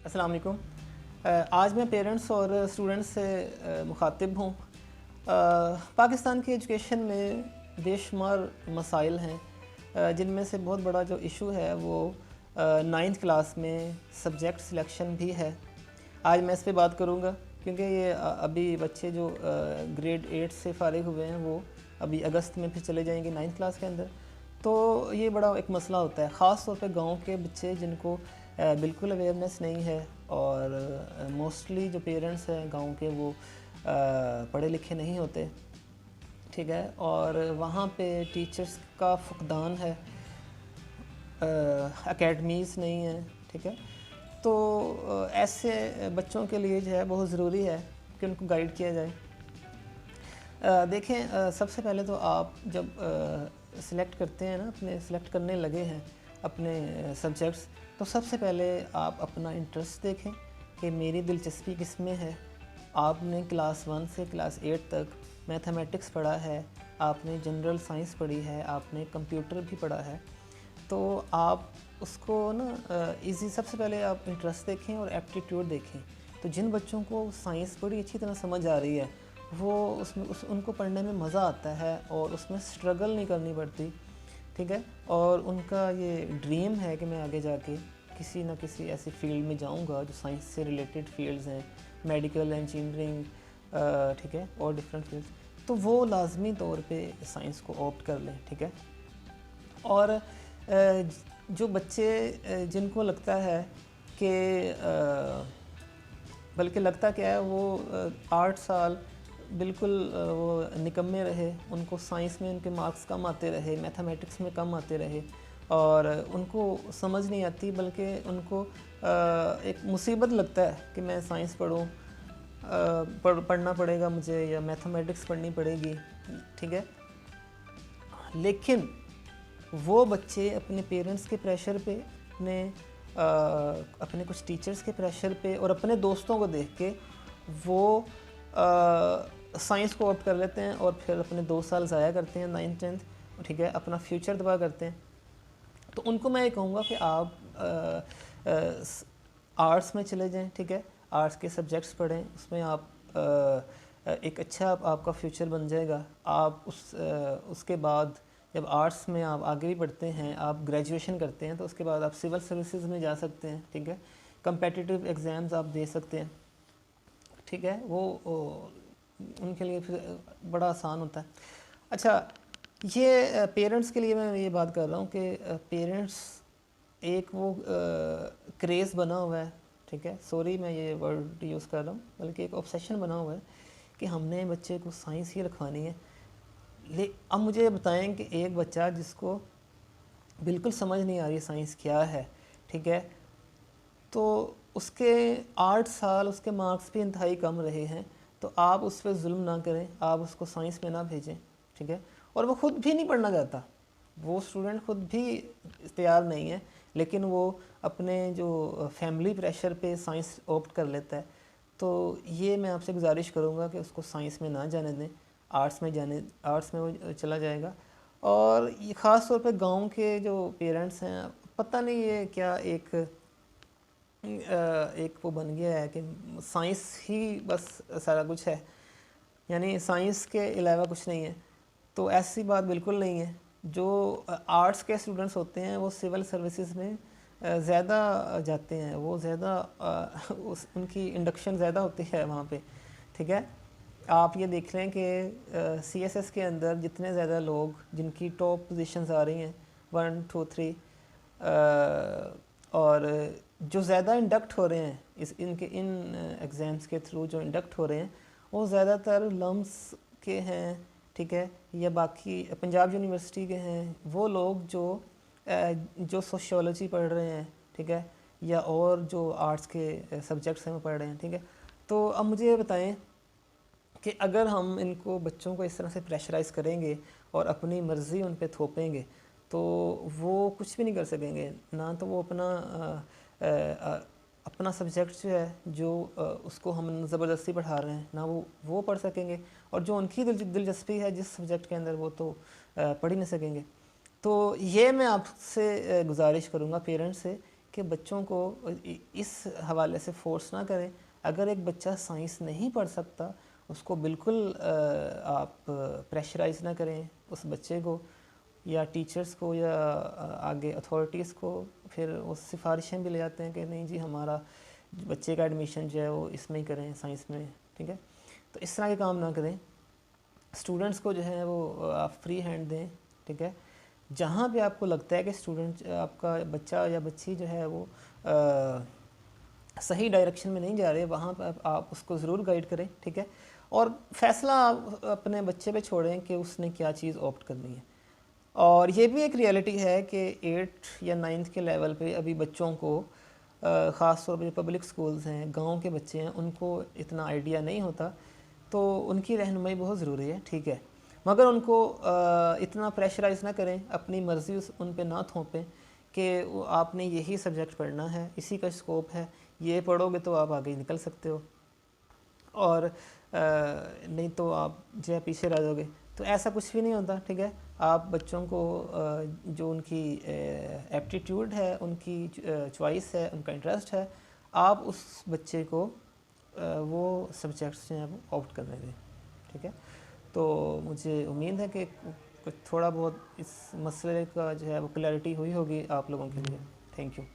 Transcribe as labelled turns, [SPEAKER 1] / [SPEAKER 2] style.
[SPEAKER 1] अस्सलाम वालेकुम। आज मैं पेरेंट्स और स्टूडेंट्स से मुखातिब हूँ। पाकिस्तान की एजुकेशन में बेशुमार मसाइल हैं, जिनमें से बहुत बड़ा जो इशू है वो नाइन्थ क्लास में सब्जेक्ट सिलेक्शन भी है। आज मैं इस पे बात करूँगा क्योंकि ये अभी बच्चे जो ग्रेड 8 से फ़ारिग हुए हैं वो अभी अगस्त में फिर चले जाएंगे नाइन्थ क्लास के अंदर। तो ये बड़ा एक मसला होता है, ख़ास तौर पे गांव के बच्चे जिनको बिल्कुल अवेयरनेस नहीं है और मोस्टली जो पेरेंट्स हैं गांव के वो पढ़े लिखे नहीं होते, ठीक है। और वहाँ पे टीचर्स का फुकदान है, एकेडमीज़ नहीं है, ठीक है। तो ऐसे बच्चों के लिए जो है बहुत ज़रूरी है कि उनको गाइड किया जाए। देखें, सबसे पहले तो आप जब सिलेक्ट करते हैं ना, अपने सिलेक्ट करने लगे हैं अपने सब्जेक्ट्स, तो सबसे पहले आप अपना इंटरेस्ट देखें कि मेरी दिलचस्पी किस में है। आपने क्लास 1 से क्लास 8 तक मैथमेटिक्स पढ़ा है, आपने जनरल साइंस पढ़ी है, आपने कंप्यूटर भी पढ़ा है, तो आप उसको ना इजी सबसे पहले आप इंटरेस्ट देखें और एप्टीट्यूड देखें। तो जिन बच्चों को साइंस बड़ी अच्छी तरह समझ आ रही है वो उनको पढ़ने में मज़ा आता है और उसमें स्ट्रगल नहीं करनी पड़ती, ठीक है। और उनका ये ड्रीम है कि मैं आगे जाके किसी ना किसी ऐसी फील्ड में जाऊंगा जो साइंस से रिलेटेड फील्ड्स हैं, मेडिकल, इंजीनियरिंग, ठीक है, और डिफरेंट फील्ड्स, तो वो लाजमी तौर पे साइंस को ऑप्ट कर लें, ठीक है। और जो बच्चे जिनको लगता है कि बल्कि लगता क्या है वो 8 साल बिल्कुल वो निकम्मे रहे, उनको साइंस में उनके मार्क्स कम आते रहे, मैथमेटिक्स में कम आते रहे और उनको समझ नहीं आती, बल्कि उनको एक मुसीबत लगता है कि मैं साइंस पढ़ूँ, पढ़ना पड़ेगा मुझे या मैथमेटिक्स पढ़नी पड़ेगी, ठीक है। लेकिन वो बच्चे अपने पेरेंट्स के प्रेशर पे, अपने कुछ टीचर्स के प्रेशर पे और अपने दोस्तों को देख के वो साइंस को ऑप्ट कर लेते हैं और फिर अपने 2 साल ज़ाया करते हैं 9th 10th, ठीक है, अपना फ्यूचर तबाह करते हैं। तो उनको मैं ये कहूँगा कि आप आर्ट्स में चले जाएं, ठीक है, आर्ट्स के सब्जेक्ट्स पढ़ें, उसमें आप एक अच्छा आपका फ्यूचर बन जाएगा। आप उसके बाद जब आर्ट्स में आप आगे भी बढ़ते हैं, आप ग्रेजुएशन करते हैं, तो उसके बाद आप सिविल सर्विसेज में जा सकते हैं, ठीक है, कम्पिटिटिव एग्ज़ाम्स आप दे सकते हैं, ठीक है। वो उनके लिए फिर बड़ा आसान होता है। अच्छा, ये पेरेंट्स के लिए मैं ये बात कर रहा हूँ कि पेरेंट्स एक वो क्रेज़ बना हुआ है, ठीक है, सॉरी मैं ये वर्ड यूज़ कर रहा हूँ, बल्कि एक ऑब्सेशन बना हुआ है कि हमने बच्चे को साइंस ही रखवानी है। अब मुझे बताएं कि एक बच्चा जिसको बिल्कुल समझ नहीं आ रही साइंस क्या है, ठीक है, तो उसके 8 साल उसके मार्क्स भी इंतहाई कम रहे हैं, तो आप उस पर जुल्म ना करें, आप उसको साइंस में ना भेजें, ठीक है। और वो ख़ुद भी नहीं पढ़ना चाहता, वो स्टूडेंट ख़ुद भी तैयार नहीं है, लेकिन वो अपने जो फैमिली प्रेशर पे साइंस ऑप्ट कर लेता है। तो ये मैं आपसे गुजारिश करूँगा कि उसको साइंस में ना जाने दें, आर्ट्स में वो चला जाएगा। और ये ख़ास तौर पे गांव के जो पेरेंट्स हैं, पता नहीं ये क्या एक वो बन गया है कि साइंस ही बस सारा कुछ है, यानी साइंस के अलावा कुछ नहीं है। तो ऐसी बात बिल्कुल नहीं है। जो आर्ट्स के स्टूडेंट्स होते हैं वो सिविल सर्विसेज में ज़्यादा जाते हैं, वो ज़्यादा उनकी इंडक्शन ज़्यादा होती है वहाँ पे, ठीक है। आप ये देख लें कि CSS के अंदर जितने ज़्यादा लोग जिनकी टॉप पोजीशंस आ रही हैं 1 2 3, और जो ज़्यादा इंडक्ट हो रहे हैं इन एग्ज़ाम्स के थ्रू जो इंडक्ट हो रहे हैं वो ज़्यादातर लम्स के हैं, ठीक है, या बाकी पंजाब यूनिवर्सिटी के हैं, वो लोग जो सोशियोलॉजी पढ़ रहे हैं, ठीक है, या और जो आर्ट्स के सब्जेक्ट्स हैं वो पढ़ रहे हैं, ठीक है। तो अब मुझे ये बताएं कि अगर हम इनको बच्चों को इस तरह से प्रेशराइज़ करेंगे और अपनी मर्ज़ी उन पे थोपेंगे तो वो कुछ भी नहीं कर सकेंगे। ना तो वो अपना सब्जेक्ट जो है जो उसको हम ज़बरदस्ती पढ़ा रहे हैं, ना वो पढ़ सकेंगे, और जो उनकी दिलचस्पी है जिस सब्जेक्ट के अंदर वो तो पढ़ ही नहीं सकेंगे। तो ये मैं आपसे गुजारिश करूँगा पेरेंट्स से कि बच्चों को इस हवाले से फोर्स ना करें। अगर एक बच्चा साइंस नहीं पढ़ सकता उसको बिल्कुल आप प्रेशराइज़ ना करें उस बच्चे को या टीचर्स को या आगे अथॉरिटीज़ को। फिर वो सिफारिशें भी ले आते हैं कि नहीं जी हमारा बच्चे का एडमिशन जो है वो इसमें ही करें, साइंस में, ठीक है। तो इस तरह के काम ना करें। स्टूडेंट्स को जो है वो आप फ्री हैंड दें, ठीक है। जहाँ पे आपको लगता है कि स्टूडेंट आपका बच्चा या बच्ची जो है वो सही डायरेक्शन में नहीं जा रहे, वहाँ पर आप उसको ज़रूर गाइड करें, ठीक है। और फैसला आप अपने बच्चे पे छोड़ें कि उसने क्या चीज़ ऑप्ट करनी है। और ये भी एक रियलिटी है कि 8 या 9th के लेवल पे अभी बच्चों को ख़ास तौर पर पब्लिक स्कूल्स हैं, गांव के बच्चे हैं, उनको इतना आइडिया नहीं होता, तो उनकी रहनुमाई बहुत ज़रूरी है, ठीक है। मगर उनको इतना प्रेशराइज़ ना करें, अपनी मर्ज़ी उन पे ना थोपें कि आपने यही सब्जेक्ट पढ़ना है, इसी का स्कोप है, ये पढ़ोगे तो आप आगे निकल सकते हो और नहीं तो आप जो है पीछे रह जाओगे। तो ऐसा कुछ भी नहीं होता, ठीक है। आप बच्चों को जो उनकी एप्टीट्यूड है, उनकी चॉइस है, उनका इंटरेस्ट है, आप उस बच्चे को वो सब्जेक्ट्स जो हैं वो ऑप्ट करने दें, ठीक है। तो मुझे उम्मीद है कि कुछ थोड़ा बहुत इस मसले का जो है वो क्लैरिटी हुई होगी आप लोगों के लिए। Thank you.